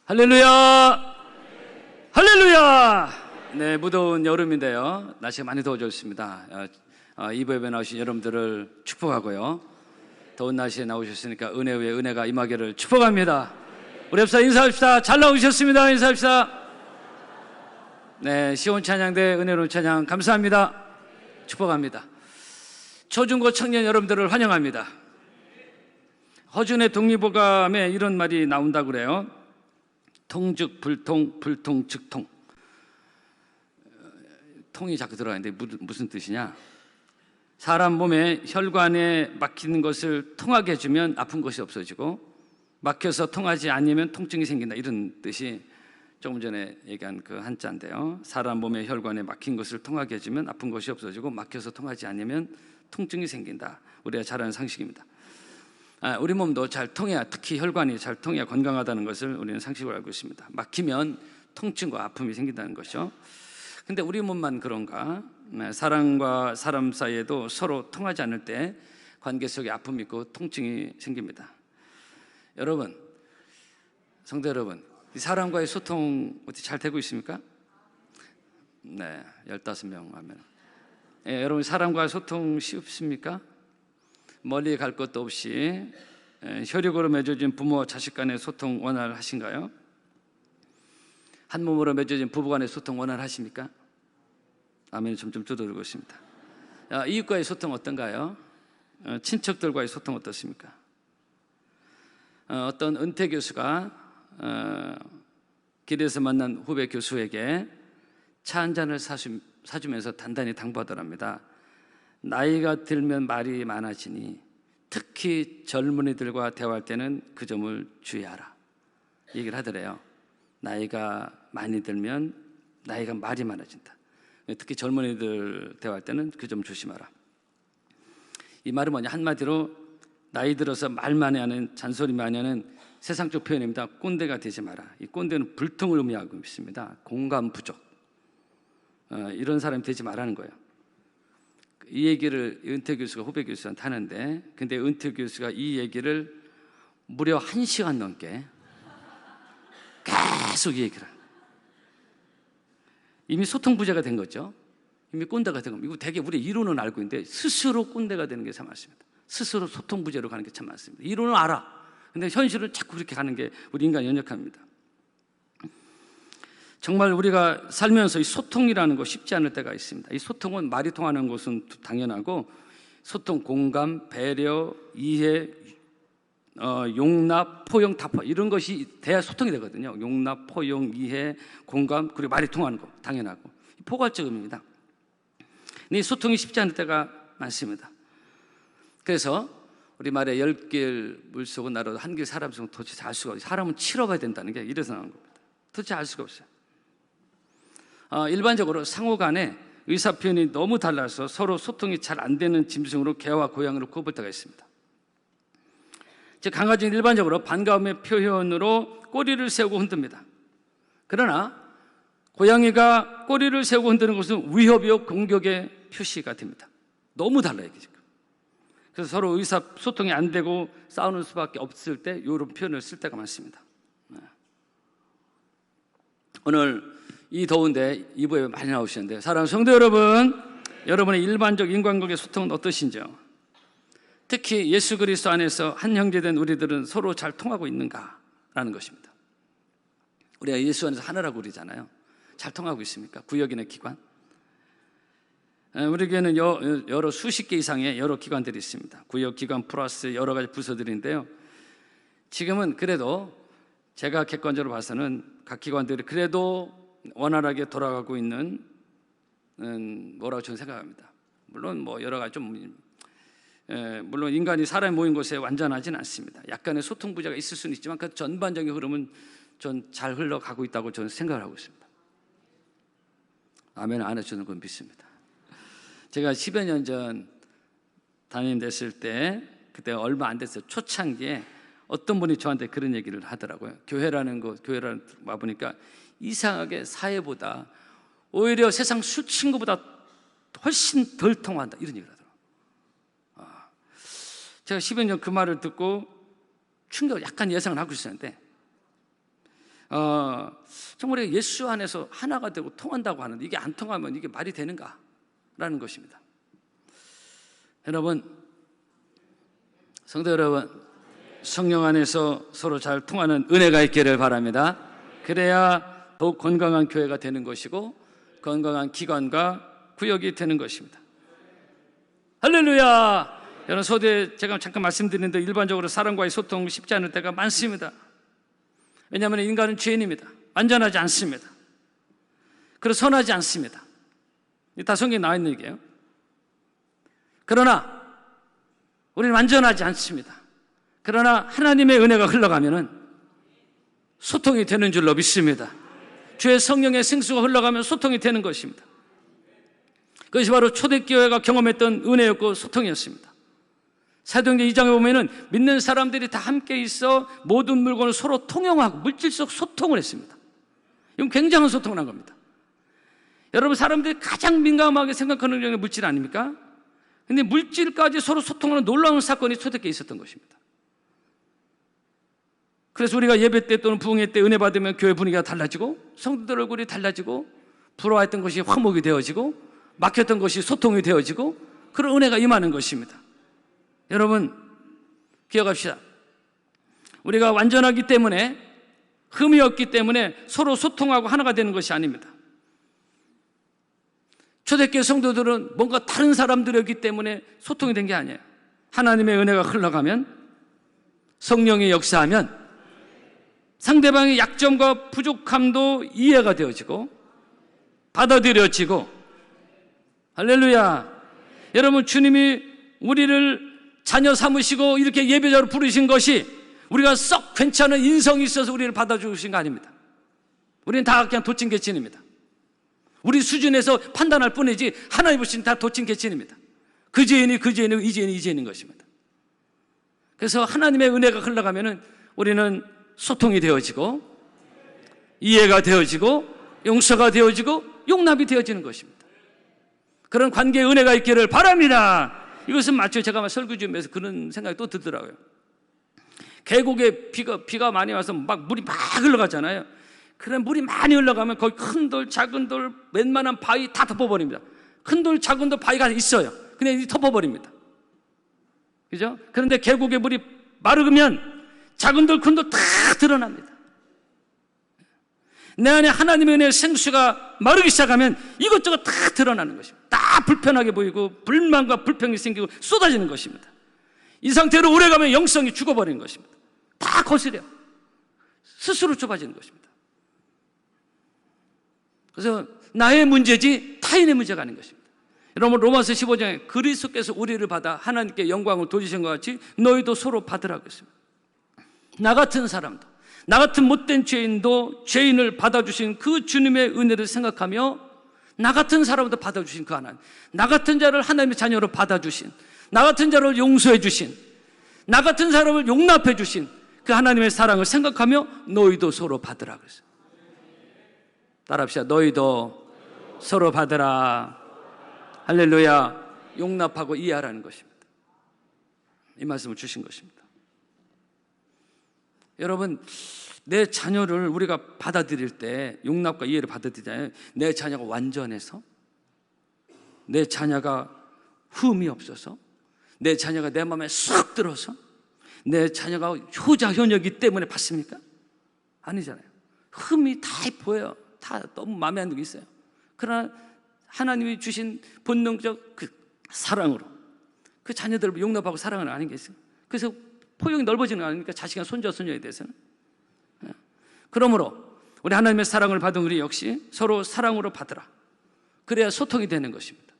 할렐루야! 할렐루야! 네, 무더운 여름인데요. 날씨가 많이 더워졌습니다. 이부 예배 나오신 여러분들을 축복하고요. 더운 날씨에 나오셨으니까 은혜 위에 은혜가 임하기를 축복합니다. 우리 합사 인사합시다. 잘 나오셨습니다. 인사합시다. 네, 시온 찬양대 은혜로운 찬양 감사합니다. 축복합니다. 초중고 청년 여러분들을 환영합니다. 허준의 독립보감에 이런 말이 나온다고 그래요. 통즉 불통, 불통 즉 통. 통이 자꾸 들어가는데 무슨 뜻이냐? 사람 몸에 혈관에 막히는 것을 통하게 해주면 아픈 것이 없어지고 막혀서 통하지 않으면 통증이 생긴다, 이런 뜻이 조금 전에 얘기한 그 한자인데요. 사람 몸에 혈관에 막힌 것을 통하게 해주면 아픈 것이 없어지고 막혀서 통하지 않으면 통증이 생긴다. 우리가 잘 아는 상식입니다. 우리 몸도 잘 통해야, 특히 혈관이 잘 통해야 건강하다는 것을 우리는 상식으로 알고 있습니다. 막히면 통증과 아픔이 생긴다는 것이죠. 근데 우리 몸만 그런가? 사람과 사람 사이에도 서로 통하지 않을 때 관계 속에 아픔이 있고 통증이 생깁니다. 여러분, 성도 여러분, 이 사람과의 소통 어떻게 잘 되고 있습니까? 네, 15명 하면. 여러분, 사람과의 소통 쉽습니까? 멀리 갈 것도 없이 혈육으로 맺어진 부모와 자식 간의 소통 원활하신가요? 한 몸으로 맺어진 부부 간의 소통 원활하십니까? 아멘이 점점 줄어들고 있습니다. 이웃과의 소통 어떤가요? 친척들과의 소통 어떻습니까? 어떤 은퇴 교수가 길에서 만난 후배 교수에게 차 한 잔을 사주면서 단단히 당부하더랍니다. 나이가 들면 말이 많아지니 특히 젊은이들과 대화할 때는 그 점을 주의하라, 얘기를 하더래요. 나이가 많이 들면 나이가 말이 많아진다. 특히 젊은이들 대화할 때는 그 점 조심하라. 이 말은 뭐냐? 한마디로 나이 들어서 말 많이 하는, 잔소리 많이 하는 세상적 표현입니다. 꼰대가 되지 마라. 이 꼰대는 불통을 의미하고 있습니다. 공감 부족, 이런 사람이 되지 말라는 거예요. 이 얘기를 은퇴 교수가 후배 교수한테 하는데, 근데 은퇴 교수가 이 얘기를 무려 1시간 넘게 계속 이 얘기를, 이미 소통 부재가 된 거죠. 이미 꼰대가 된 겁니다. 이거 되게 우리 이론은 알고 있는데 스스로 꼰대가 되는 게 참 많습니다. 스스로 소통 부재로 가는 게 참 많습니다. 이론은 알아. 근데 현실은 자꾸 그렇게 가는 게 우리 인간 연약합니다. 정말 우리가 살면서 이 소통이라는 거 쉽지 않을 때가 있습니다. 이 소통은 말이 통하는 것은 당연하고, 소통, 공감, 배려, 이해, 용납, 포용, 타파, 이런 것이 돼야 소통이 되거든요. 용납, 포용, 이해, 공감, 그리고 말이 통하는 거 당연하고, 포괄적 의미입니다. 근데 이 소통이 쉽지 않을 때가 많습니다. 그래서 우리 말에 10길 물속은 나라도 한 길 사람 속은 도대체 알 수가 없어요. 사람은 치러가야 된다는 게 이래서 나온 겁니다. 도대체 알 수가 없어요. 일반적으로 상호 간에 의사 표현이 너무 달라서 서로 소통이 잘 안 되는 짐승으로 개와 고양이로 꼽을 때가 있습니다. 즉, 강아지는 일반적으로 반가움의 표현으로 꼬리를 세우고 흔듭니다. 그러나 고양이가 꼬리를 세우고 흔드는 것은 위협이요 공격의 표시가 됩니다. 너무 달라요, 이게 지금. 그래서 서로 의사소통이 안 되고 싸우는 수밖에 없을 때 이런 표현을 쓸 때가 많습니다. 오늘 이 더운데 이부에 많이 나오시는데, 사랑하는 성도 여러분, 여러분의 일반적 인간관계 소통은 어떠신지요? 특히 예수 그리스도 안에서 한 형제된 우리들은 서로 잘 통하고 있는가라는 것입니다. 우리가 예수 안에서 하나라고 그러잖아요. 잘 통하고 있습니까? 구역이나 기관? 우리 교회는 여러 수십 개 이상의 여러 기관들이 있습니다. 구역, 기관 플러스 여러 가지 부서들인데요. 지금은 그래도 제가 객관적으로 봐서는 각 기관들이 그래도 원활하게 돌아가고 있는 뭐라고 저는 생각합니다. 물론 뭐 여러 가지 물론 인간이 사람이 모인 곳에 완전하진 않습니다. 약간의 소통 부재가 있을 수는 있지만 그 전반적인 흐름은 전 잘 흘러가고 있다고 저는 생각을 하고 있습니다. 아멘 안 해주는 건 믿습니다. 제가 10여 년 전 담임 됐을 때, 그때 얼마 안 됐어요. 초창기에 어떤 분이 저한테 그런 얘기를 하더라고요. 교회라는 와보니까 이상하게 사회보다 오히려 세상 술 친구보다 훨씬 덜 통한다, 이런 얘기를 하더라고요. 제가 10여 년 그 말을 듣고 충격을 약간 예상을 하고 있었는데, 정말 예수 안에서 하나가 되고 통한다고 하는데 이게 안 통하면 이게 말이 되는가라는 것입니다. 여러분, 성도 여러분, 성령 안에서 서로 잘 통하는 은혜가 있기를 바랍니다. 그래야 더욱 건강한 교회가 되는 것이고 건강한 기관과 구역이 되는 것입니다. 할렐루야! 여러분, 소대 제가 잠깐 말씀드리는데 일반적으로 사람과의 소통 쉽지 않을 때가 많습니다. 왜냐하면 인간은 죄인입니다. 완전하지 않습니다. 그래서 선하지 않습니다. 다 성경에 나와 있는 얘기예요. 그러나 우리는 완전하지 않습니다. 그러나 하나님의 은혜가 흘러가면은 소통이 되는 줄로 믿습니다. 주의 성령의 생수가 흘러가면 소통이 되는 것입니다. 그것이 바로 초대교회가 경험했던 은혜였고 소통이었습니다. 사도행전 2장에 보면은 믿는 사람들이 다 함께 있어 모든 물건을 서로 통용하고 물질적 소통을 했습니다. 이건 굉장한 소통을 한 겁니다. 여러분, 사람들이 가장 민감하게 생각하는 게 물질 아닙니까? 근데 물질까지 서로 소통하는 놀라운 사건이 초대교회에 있었던 것입니다. 그래서 우리가 예배 때 또는 부흥회 때 은혜 받으면 교회 분위기가 달라지고 성도들 얼굴이 달라지고 부러워했던 것이 화목이 되어지고 막혔던 것이 소통이 되어지고 그런 은혜가 임하는 것입니다. 여러분, 기억합시다. 우리가 완전하기 때문에, 흠이 없기 때문에 서로 소통하고 하나가 되는 것이 아닙니다. 초대교회 성도들은 뭔가 다른 사람들이었기 때문에 소통이 된 게 아니에요. 하나님의 은혜가 흘러가면, 성령이 역사하면 상대방의 약점과 부족함도 이해가 되어지고 받아들여지고, 할렐루야. 여러분, 주님이 우리를 자녀 삼으시고 이렇게 예배자로 부르신 것이 우리가 썩 괜찮은 인성이 있어서 우리를 받아주신 거 아닙니다. 우리는 다 그냥 도찐개찐입니다. 우리 수준에서 판단할 뿐이지 하나님 보시는 다 도찐개찐입니다. 그 죄인이 그 죄인이고 이 죄인이 이 죄인인 것입니다. 그래서 하나님의 은혜가 흘러가면은 우리는 소통이 되어지고 이해가 되어지고 용서가 되어지고 용납이 되어지는 것입니다. 그런 관계의 은혜가 있기를 바랍니다. 이것은 마치 제가 설교 준비해서 그런 생각이 또 들더라고요. 계곡에 비가 많이 와서 막 물이 막 흘러가잖아요. 그런 물이 많이 흘러가면 거기 큰 돌, 작은 돌, 웬만한 바위 다 덮어버립니다. 큰 돌, 작은 돌, 바위가 있어요. 그냥 덮어버립니다. 그죠? 그런데 계곡에 물이 마르면 작은 돌, 큰 돌 다 드러납니다. 내 안에 하나님의 은혜의 생수가 마르기 시작하면 이것저것 다 드러나는 것입니다. 다 불편하게 보이고 불만과 불평이 생기고 쏟아지는 것입니다. 이 상태로 오래가면 영성이 죽어버리는 것입니다. 다 거스려 스스로 좁아지는 것입니다. 그래서 나의 문제지 타인의 문제가 아닌 것입니다. 여러분, 로마서 15장에 그리스도께서 우리를 받아 하나님께 영광을 돌리신 것 같이 너희도 서로 받으라고 했습니다. 나 같은 사람도, 나 같은 못된 죄인도 죄인을 받아주신 그 주님의 은혜를 생각하며 나 같은 사람도 받아주신 그 하나님, 나 같은 자를 하나님의 자녀로 받아주신, 나 같은 자를 용서해 주신, 나 같은 사람을 용납해 주신 그 하나님의 사랑을 생각하며 너희도 서로 받으라 그랬어요. 따라합시다. 너희도 서로 받으라. 할렐루야. 용납하고 이해하라는 것입니다. 이 말씀을 주신 것입니다. 여러분, 내 자녀를 우리가 받아들일 때 용납과 이해를 받아들이잖아요. 내 자녀가 완전해서, 내 자녀가 흠이 없어서, 내 자녀가 내 마음에 쏙 들어서, 내 자녀가 효자 효녀이기 때문에 받습니까? 아니잖아요. 흠이 다 보여요. 다 너무 마음에 안 들고 있어요. 그러나 하나님이 주신 본능적 그 사랑으로 그 자녀들을 용납하고 사랑하는 아닌 게 있어요. 그래서 포용이 넓어지는 거 아닙니까? 자식이나 손자, 손녀에 대해서는. 그러므로 우리 하나님의 사랑을 받은 우리 역시 서로 사랑으로 받으라. 그래야 소통이 되는 것입니다.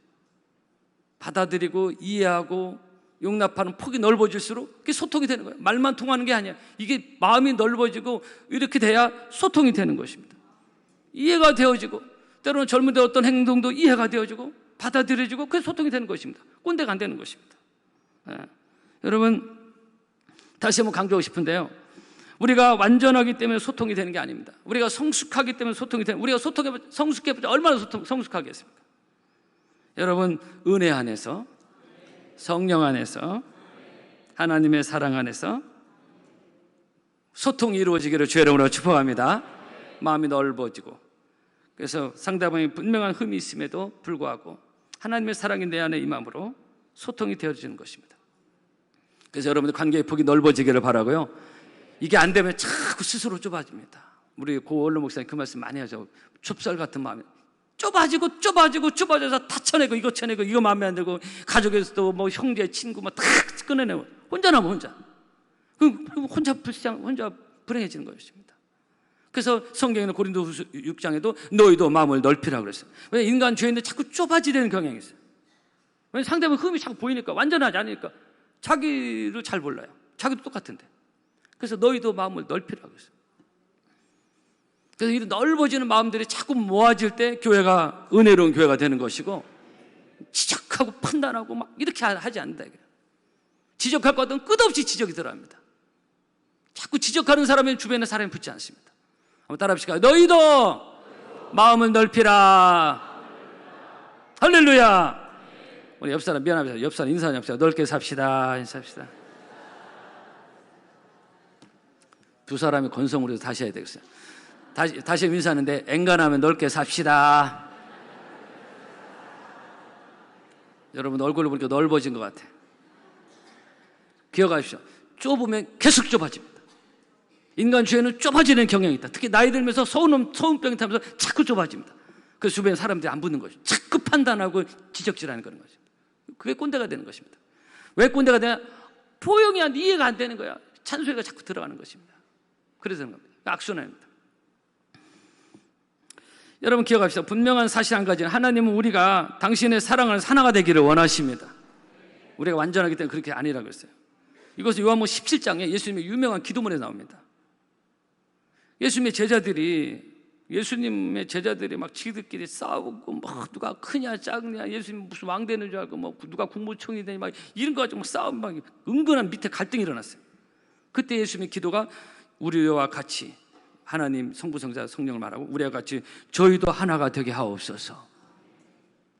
받아들이고 이해하고 용납하는 폭이 넓어질수록 그게 소통이 되는 거예요. 말만 통하는 게 아니야. 이게 마음이 넓어지고 이렇게 돼야 소통이 되는 것입니다. 이해가 되어지고 때로는 젊은 때 어떤 행동도 이해가 되어지고 받아들여지고 그게 소통이 되는 것입니다. 꼰대가 안 되는 것입니다. 여러분, 다시 한번 강조하고 싶은데요, 우리가 완전하기 때문에 소통이 되는 게 아닙니다. 우리가 성숙하기 때문에 소통이 되는, 우리가 성숙해보자 얼마나 성숙하겠습니까? 여러분, 은혜 안에서, 성령 안에서, 하나님의 사랑 안에서 소통이 이루어지기를 주의 이름으로 축복합니다. 마음이 넓어지고, 그래서 상대방이 분명한 흠이 있음에도 불구하고 하나님의 사랑이 내 안에 임함으로 소통이 되어지는 것입니다. 그래서 여러분들 관계의 폭이 넓어지기를 바라고요. 이게 안 되면 자꾸 스스로 좁아집니다. 우리 고 원로 목사님 그 말씀 많이 하죠. 좁쌀 같은 마음이 좁아져서 다 쳐내고 이거 쳐내고 이거 마음에 안 들고, 가족에서도 뭐 형제 친구 뭐 다 끊어내고 혼자 남아 혼자. 그럼 혼자 불행해지는 것입니다. 그래서 성경에는 고린도후서 6장에도 너희도 마음을 넓히라고 그랬어요. 왜 인간 죄인들 자꾸 좁아지려는 경향이 있어요. 왜 상대방 흠이 자꾸 보이니까, 완전하지 않으니까 자기를 잘 몰라요. 자기도 똑같은데. 그래서 너희도 마음을 넓히라고 했어요. 그래서 이 넓어지는 마음들이 자꾸 모아질 때 교회가 은혜로운 교회가 되는 것이고, 지적하고 판단하고 막 이렇게 하지 않는다. 지적할 것 같으면 끝없이 지적이 들어갑니다. 자꾸 지적하는 사람은 주변에 사람이 붙지 않습니다. 한번 따라 합시다. 너희도 마음을 넓히라. 할렐루야. 우리 옆 사람 미안합니다. 옆 사람 인사합시다. 넓게 삽시다. 인사합시다. 두 사람이 건성으로 다시 해야 되겠어요. 다시 인사하는데, 엔간하면 넓게 삽시다. 여러분 얼굴을 보니까 넓어진 것 같아. 기억하십시오. 좁으면 계속 좁아집니다. 인간 죄는 좁아지는 경향이 있다. 특히 나이 들면서 소음병이 타면서 자꾸 좁아집니다. 그래서 주변에 사람들이 안 붙는 거죠. 자꾸 판단하고 지적질하는 그런 거죠. 그게 꼰대가 되는 것입니다. 왜 꼰대가 되냐? 포용이 이해가 안 되는 거야. 찬소리가 자꾸 들어가는 것입니다. 그래서 그런 겁니다. 악순환입니다. 여러분 기억합시다. 분명한 사실 한 가지는, 하나님은 우리가 당신의 사랑을 하나가 되기를 원하십니다. 우리가 완전하기 때문에 그렇게 아니라고 했어요. 이것은 요한복음 17장에 예수님의 유명한 기도문에 나옵니다. 예수님의 제자들이 막 지들끼리 싸우고, 막 누가 크냐 작냐, 예수님 무슨 왕 되는 줄 알고, 뭐 누가 국무총리 되냐, 막 이런 거 가지고 막 싸우고, 막 은근한 밑에 갈등이 일어났어요. 그때 예수님의 기도가 우리와 같이, 하나님 성부 성자 성령을 말하고 우리와 같이 저희도 하나가 되게 하옵소서.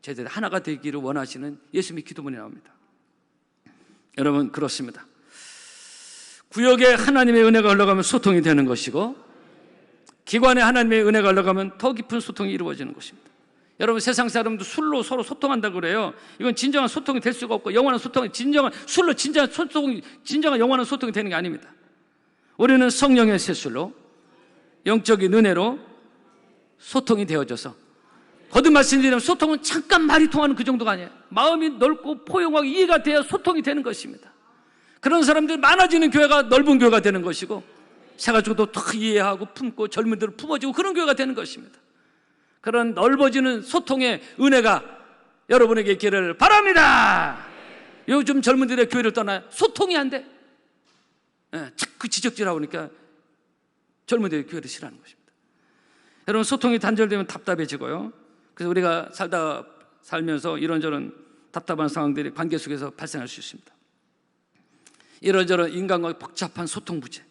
제자들이 하나가 되기를 원하시는 예수님의 기도문이 나옵니다. 여러분 그렇습니다. 구역에 하나님의 은혜가 흘러가면 소통이 되는 것이고, 기관에 하나님의 은혜가 흘러가면 더 깊은 소통이 이루어지는 것입니다. 여러분 세상 사람도 술로 서로 소통한다고 그래요. 이건 진정한 소통이 될 수가 없고, 영원한 소통이 술로 진정한 영원한 소통이 되는 게 아닙니다. 우리는 성령의 세술로, 영적인 은혜로 소통이 되어져서, 거듭 말씀드리면 소통은 잠깐 말이 통하는 그 정도가 아니에요. 마음이 넓고 포용하고 이해가 돼야 소통이 되는 것입니다. 그런 사람들이 많아지는 교회가 넓은 교회가 되는 것이고, 새가지고도 더 이해하고 품고 젊은이들을 품어주고 그런 교회가 되는 것입니다. 그런 넓어지는 소통의 은혜가 여러분에게 있기를 바랍니다. 요즘 젊은이들의 교회를 떠나요. 소통이 안 돼. 자꾸 지적질하고 그러니까 젊은이들의 교회를 싫어하는 것입니다. 여러분 소통이 단절되면 답답해지고요. 그래서 우리가 살면서 이런저런 답답한 상황들이 관계 속에서 발생할 수 있습니다. 이런저런 인간과의 복잡한 소통 부재.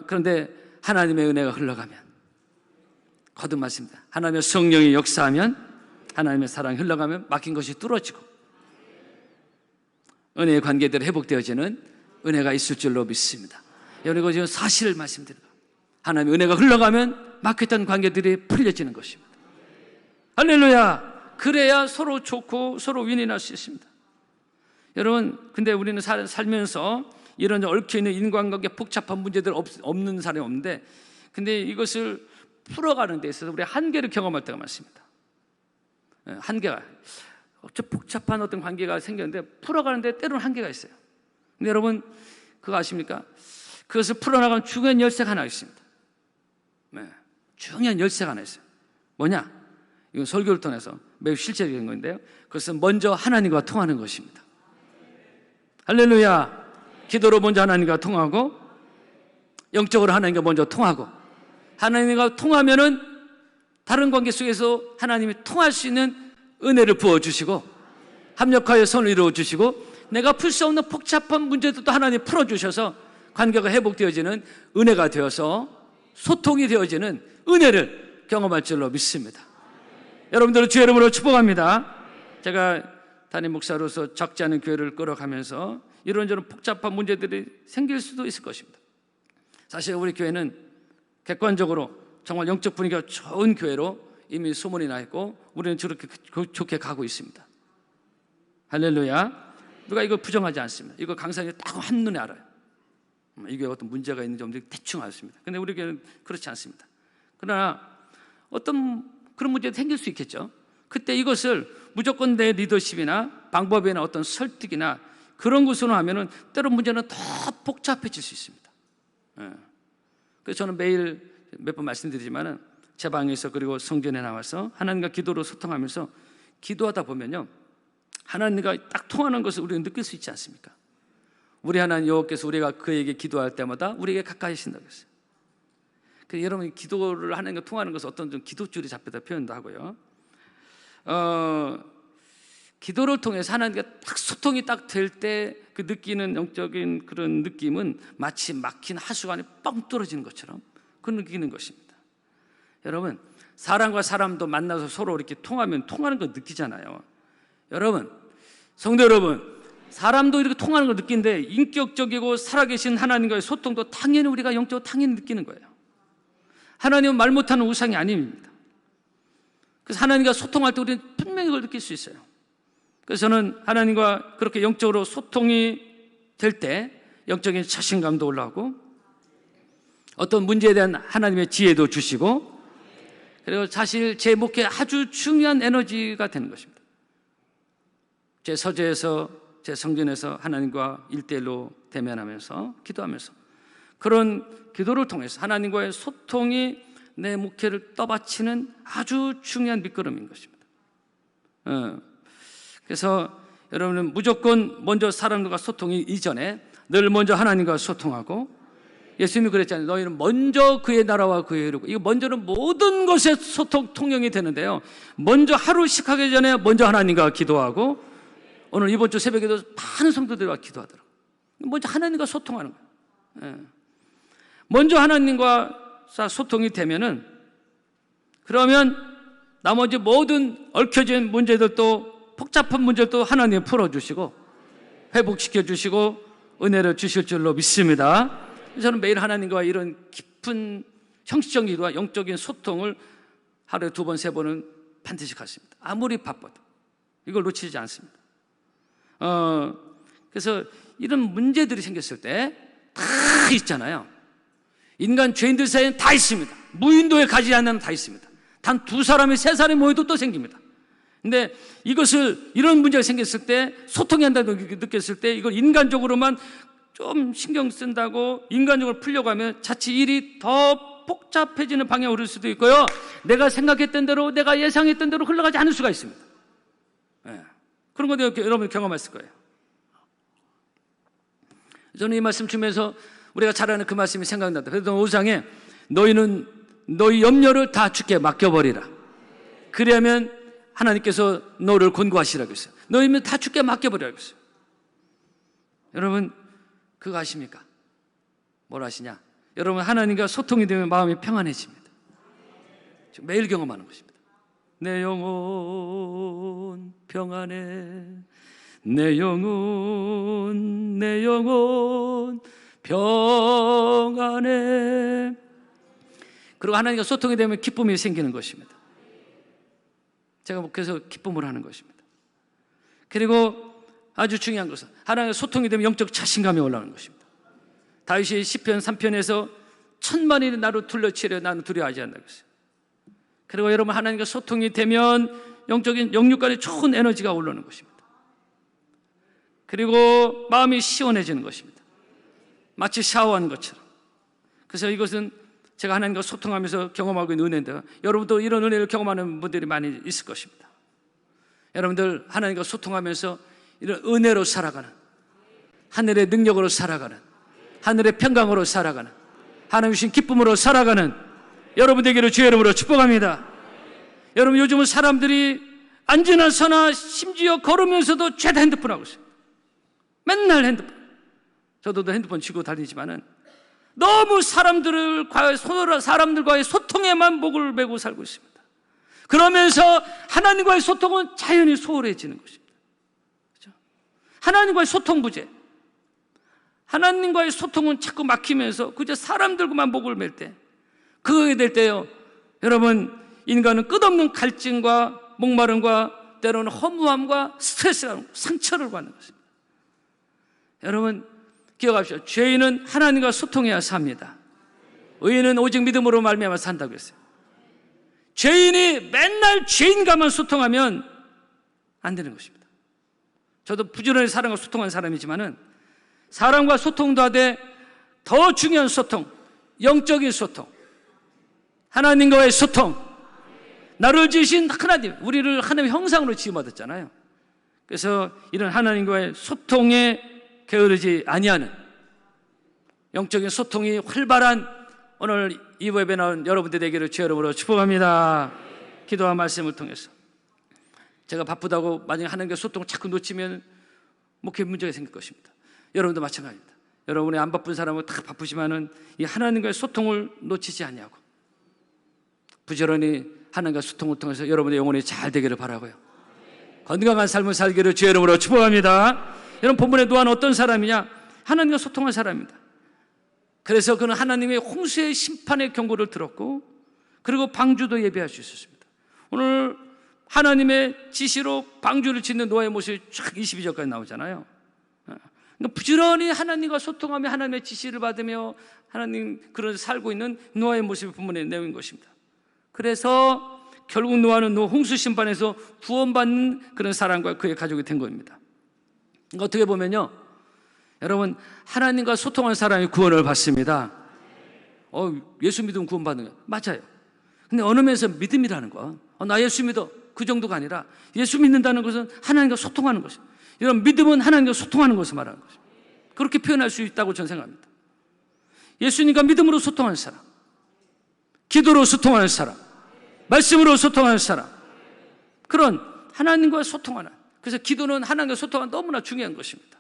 그런데 하나님의 은혜가 흘러가면, 거듭 말씀입니다. 하나님의 성령이 역사하면, 하나님의 사랑이 흘러가면 막힌 것이 뚫어지고 은혜의 관계들이 회복되어지는 은혜가 있을 줄로 믿습니다. 여러분 이거 지금 사실을 말씀드립니다. 하나님의 은혜가 흘러가면 막혔던 관계들이 풀려지는 것입니다. 할렐루야. 그래야 서로 좋고 서로 윈윈할 수 있습니다. 여러분 근데 우리는 살면서 이런 얽혀있는 인간관계 복잡한 문제들 없는 사람이 없는데, 근데 이것을 풀어가는 데 있어서 우리 한계를 경험할 때가 많습니다. 한계가, 복잡한 어떤 관계가 생겼는데 풀어가는데 때로는 한계가 있어요. 근데 여러분 그거 아십니까? 그것을 풀어나가는 중요한 열쇠가 하나 있습니다. 중요한 열쇠가 하나 있어요. 뭐냐? 이건 설교를 통해서 매우 실제적인 건데요, 그것은 먼저 하나님과 통하는 것입니다. 할렐루야. 기도로 먼저 하나님과 통하고, 영적으로 하나님과 먼저 통하고, 하나님과 통하면은 다른 관계 속에서 하나님이 통할 수 있는 은혜를 부어주시고, 합력하여 선을 이루어주시고, 내가 풀 수 없는 복잡한 문제들도 하나님이 풀어주셔서 관계가 회복되어지는 은혜가 되어서 소통이 되어지는 은혜를 경험할 줄로 믿습니다. 여러분들을 주의 이름으로 축복합니다. 제가 담임 목사로서 적지 않은 교회를 끌어가면서 이런저런 복잡한 문제들이 생길 수도 있을 것입니다. 사실 우리 교회는 객관적으로 정말 영적 분위기가 좋은 교회로 이미 소문이 나 있고 우리는 저렇게 좋게 가고 있습니다. 할렐루야. 누가 이거 부정하지 않습니다. 이거 강사님이 딱 한눈에 알아요. 이게 어떤 문제가 있는지 없는지 대충 알습니다. 근데 우리 교회는 그렇지 않습니다. 그러나 어떤 그런 문제도 생길 수 있겠죠. 그때 이것을 무조건 내 리더십이나 방법이나 어떤 설득이나 그런 것으로 하면은 때로 문제는 더 복잡해질 수 있습니다. 그래서 저는 매일 몇 번 말씀드리지만은 제 방에서 그리고 성전에 나와서 하나님과 기도로 소통하면서 기도하다 보면요, 하나님과 딱 통하는 것을 우리가 느낄 수 있지 않습니까? 우리 하나님 여호와께서 우리가 그에게 기도할 때마다 우리에게 가까이 하신다고 했어요. 그래서 여러분 기도를 하나님과 통하는 것은 어떤 좀 기도줄이 잡혀다 표현도 하고요. 기도를 통해서 하나님과 딱 소통이 딱 될 때 그 느끼는 영적인 그런 느낌은 마치 막힌 하수관이 뻥 뚫어지는 것처럼 그 느끼는 것입니다. 여러분, 사람과 사람도 만나서 서로 이렇게 통하면 통하는 거 느끼잖아요. 여러분, 성도 여러분, 사람도 이렇게 통하는 걸 느끼는데 인격적이고 살아계신 하나님과의 소통도 당연히 우리가 영적으로 당연히 느끼는 거예요. 하나님은 말 못하는 우상이 아닙니다. 그래서 하나님과 소통할 때 우리는 분명히 그걸 느낄 수 있어요. 그래서 저는 하나님과 그렇게 영적으로 소통이 될 때 영적인 자신감도 올라오고 어떤 문제에 대한 하나님의 지혜도 주시고 그리고 사실 제 목회에 아주 중요한 에너지가 되는 것입니다. 제 서재에서 제 성전에서 하나님과 1대1로 대면하면서 기도하면서 그런 기도를 통해서 하나님과의 소통이 내 목회를 떠받치는 아주 중요한 밑거름인 것입니다. 그래서 여러분은 무조건 먼저 사람들과 소통이 이전에 늘 먼저 하나님과 소통하고 예수님이 그랬잖아요. 너희는 먼저 그의 나라와 그의 의를 이거 먼저는 모든 것에 소통 통용이 되는데요. 먼저 하루 시작하기 전에 먼저 하나님과 기도하고 오늘 이번 주 새벽에도 많은 성도들과 기도하더라고요. 먼저 하나님과 소통하는 거예요. 먼저 하나님과 소통이 되면은 그러면 나머지 모든 얽혀진 문제들도 복잡한 문제도 하나님이 풀어주시고 회복시켜 주시고 은혜를 주실 줄로 믿습니다. 저는 매일 하나님과 이런 깊은 형식적인 기도와 영적인 소통을 하루에 2번, 3번은 반드시 갖습니다. 아무리 바빠도 이걸 놓치지 않습니다. 그래서 이런 문제들이 생겼을 때 다 있잖아요. 인간 죄인들 사이에는 다 있습니다. 무인도에 가지 않는 다 있습니다. 단 2사람이 3사람이 모여도 또 생깁니다. 근데 이것을 이런 문제가 생겼을 때 소통이 한다고 느꼈을 때 이걸 인간적으로만 좀 신경 쓴다고 인간적으로 풀려고 하면 자칫 일이 더 복잡해지는 방향으로 흐를 수도 있고요. 내가 생각했던 대로 내가 예상했던 대로 흘러가지 않을 수가 있습니다. 그런 것도 여러분이 경험했을 거예요. 저는 이 말씀 주면서 우리가 잘 아는 그 말씀이 생각난다. 그래서 5장에 너희는 너희 염려를 다 주께 맡겨버리라. 그래야면 하나님께서 너를 권고하시라고 했어요. 너희는 다 주께 맡겨버리라고 했어요. 여러분 그거 아십니까? 뭘 아시냐? 여러분 하나님과 소통이 되면 마음이 평안해집니다. 매일 경험하는 것입니다. 내 영혼 평안해 내 영혼 평안해. 그리고 하나님과 소통이 되면 기쁨이 생기는 것입니다. 제가 그래서 기쁨을 하는 것입니다. 그리고 아주 중요한 것은 하나님과 소통이 되면 영적 자신감이 올라오는 것입니다. 다윗이 시편 3편에서 1000만이 나로 둘러치려 나는 두려워하지 않는다고 했어요. 그리고 여러분 하나님과 소통이 되면 영적인 영육간에 좋은 에너지가 올라오는 것입니다. 그리고 마음이 시원해지는 것입니다. 마치 샤워하는 것처럼. 그래서 이것은 제가 하나님과 소통하면서 경험하고 있는 은혜인데 여러분도 이런 은혜를 경험하는 분들이 많이 있을 것입니다. 여러분들 하나님과 소통하면서 이런 은혜로 살아가는 하늘의 능력으로 살아가는 하늘의 평강으로 살아가는 하나님 주신 기쁨으로 살아가는 여러분 되기를 주의 이름으로 축복합니다. 여러분 요즘은 사람들이 앉으나 서나 심지어 걸으면서도 죄다 핸드폰 하고 있어요. 맨날 핸드폰. 저도 핸드폰 쥐고 다니지만은 너무 사람들과의 소통에만 목을 메고 살고 있습니다. 그러면서 하나님과의 소통은 자연히 소홀해지는 것입니다. 그렇죠? 하나님과의 소통 부재. 하나님과의 소통은 자꾸 막히면서 그저 사람들과만 목을 맬 때 그거게 될 때요, 여러분, 인간은 끝없는 갈증과 목마름과 때로는 허무함과 스트레스가 상처를 받는 것입니다. 여러분 기억하십시오. 죄인은 하나님과 소통해야 삽니다. 의인은 오직 믿음으로 말미암아 산다고 했어요. 죄인이 맨날 죄인과만 소통하면 안 되는 것입니다. 저도 부지런히 사람과 소통한 사람이지만은 사람과 소통도 하되 더 중요한 소통, 영적인 소통, 하나님과의 소통. 나를 지으신 하나님, 우리를 하나님의 형상으로 지음받았잖아요. 그래서 이런 하나님과의 소통에 게으르지 아니하는 영적인 소통이 활발한 오늘 이부 예배 나온 여러분들 되기를 주의 이름으로 축복합니다. 기도와 말씀을 통해서 제가 바쁘다고 만약에 하나님과 소통을 자꾸 놓치면 목회에 문제가 생길 것입니다. 여러분도 마찬가지입니다. 여러분이 안 바쁜 사람은 다 바쁘지만은 이 하나님과의 소통을 놓치지 않냐고 부지런히 하나님과 소통을 통해서 여러분의 영혼이 잘 되기를 바라고요. 건강한 삶을 살기를 주의 이름으로 축복합니다. 여러분 본문의 노아는 어떤 사람이냐? 하나님과 소통한 사람입니다. 그래서 그는 하나님의 홍수의 심판의 경고를 들었고 그리고 방주도 예배할 수 있었습니다. 오늘 하나님의 지시로 방주를 짓는 노아의 모습이 쫙 22절까지 나오잖아요. 그러니까 부지런히 하나님과 소통하며 하나님의 지시를 받으며 하나님 그런 살고 있는 노아의 모습이 본문의 내용인 것입니다. 그래서 결국 노아는 홍수 심판에서 구원받는 그런 사람과 그의 가족이 된 겁니다. 그러니까 어떻게 보면요, 여러분 하나님과 소통한 사람이 구원을 받습니다. 예수 믿으면 구원받는 거야. 맞아요. 근데 어느 면에서 믿음이라는 거야. 나 예수 믿어. 그 정도가 아니라 예수 믿는다는 것은 하나님과 소통하는 것이에요. 이런 믿음은 하나님과 소통하는 것을 말하는 것입니다. 그렇게 표현할 수 있다고 저는 생각합니다. 예수님과 믿음으로 소통하는 사람, 기도로 소통하는 사람, 말씀으로 소통하는 사람, 그런 하나님과 소통하는, 그래서 기도는 하나님과 소통하는 너무나 중요한 것입니다.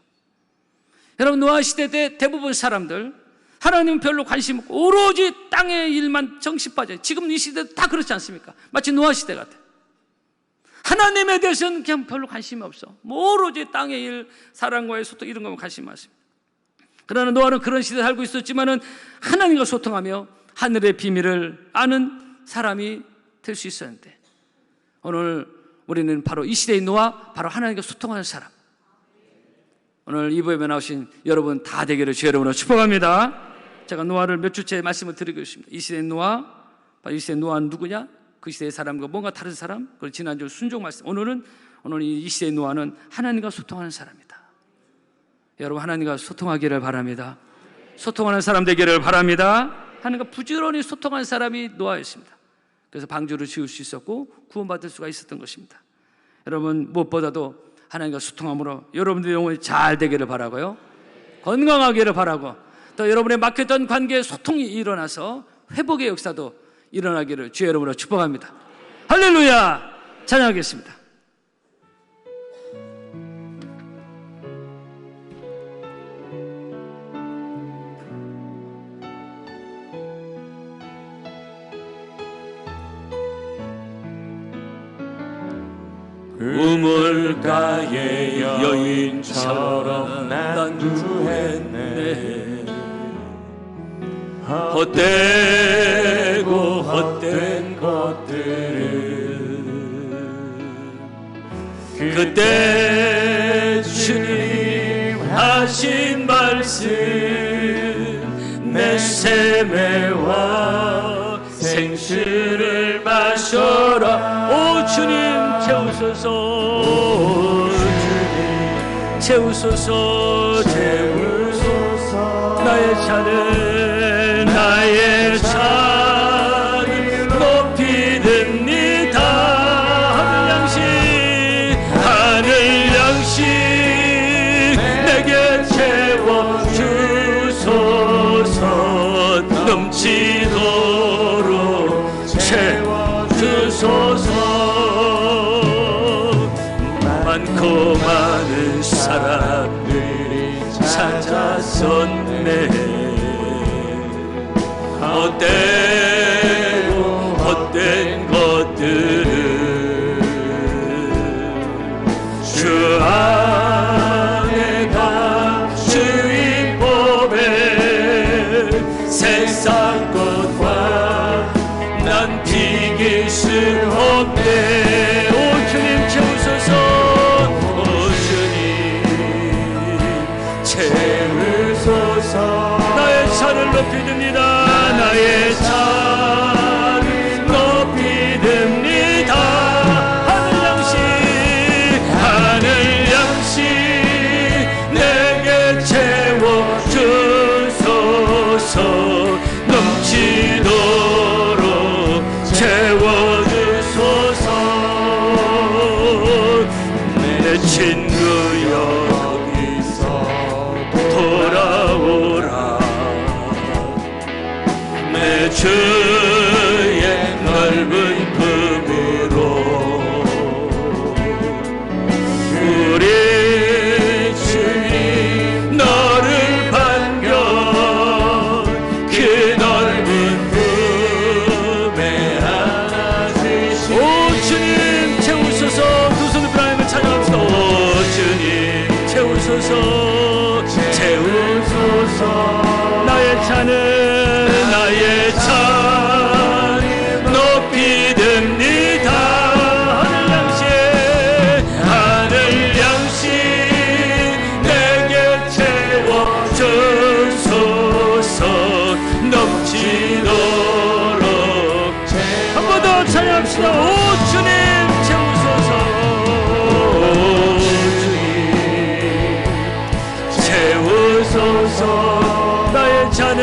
여러분 노아 시대 때 대부분 사람들 하나님은 별로 관심 없고 오로지 땅의 일만 정신 빠져요. 지금 이 시대도 다 그렇지 않습니까? 마치 노아 시대 같아요. 하나님에 대해서는 그냥 별로 관심이 없어. 오로지 땅의 일, 사람과의 소통 이런 것만 관심이 많습니다. 그러나 노아는 그런 시대에 살고 있었지만은 하나님과 소통하며 하늘의 비밀을 아는 사람이 될 수 있었는데 오늘 우리는 바로 이 시대의 노아, 바로 하나님과 소통하는 사람. 오늘 이부 예배 나오신 여러분 다 되기를 주의 이름으로 축복합니다. 제가 노아를 몇 주째 말씀을 드리고 있습니다. 이 시대의 노아, 이 시대의 노아는 누구냐? 그 시대의 사람과 뭔가 다른 사람. 그리고 지난주 순종 말씀. 오늘 이 시대의 노아는 하나님과 소통하는 사람이다. 여러분 하나님과 소통하기를 바랍니다. 소통하는 사람 되기를 바랍니다. 하나님과 부지런히 소통한 사람이 노아였습니다. 그래서 방주를 지을 수 있었고 구원받을 수가 있었던 것입니다. 여러분 무엇보다도 하나님과 소통함으로 여러분들의 영혼이 잘 되기를 바라고요, 건강하기를 바라고, 또 여러분의 막혔던 관계에 소통이 일어나서 회복의 역사도 일어나기를 주의 이름으로 축복합니다. 할렐루야! 찬양하겠습니다. 우물가의 여인처럼 난 구했네. 헛되고 헛된 것들을 그때 주님 하신 말씀 내 세매와 생수를 마셔라. 오 주님 채우소서, 오 주님 채우소서, 채우소서. 나의 차를 높이 듭니다. 하늘 양식 내게 채워주소서. 넘치도록 채워주소서. 많고 많은 사람들이 찾아섰네. 헛되고 헛된 것들을 주 안에 감추인 봄에 세상 꽃과 나의 잔을 높이 듭니다. 하늘 양식 내게 채워주소서. 넘치도록 채워주소서. 내 친구 여기서 돌아오라. 내 주의 넓은 품으로 우리 주님 너를 반겨 그 넓은 품에 안아주시니. 오 주님 채우소서. 두 손을 들어 하나님을 찬양합시다. 오 주님 채우소서. 채우소서. 나의 잔은 높이 듭니다. 하늘 양식 내게 채워주소서. 넘치도록 한 번 더 찬양합시다. 오 주님 채우소서. 오 주님 채우소서. 나의 잔을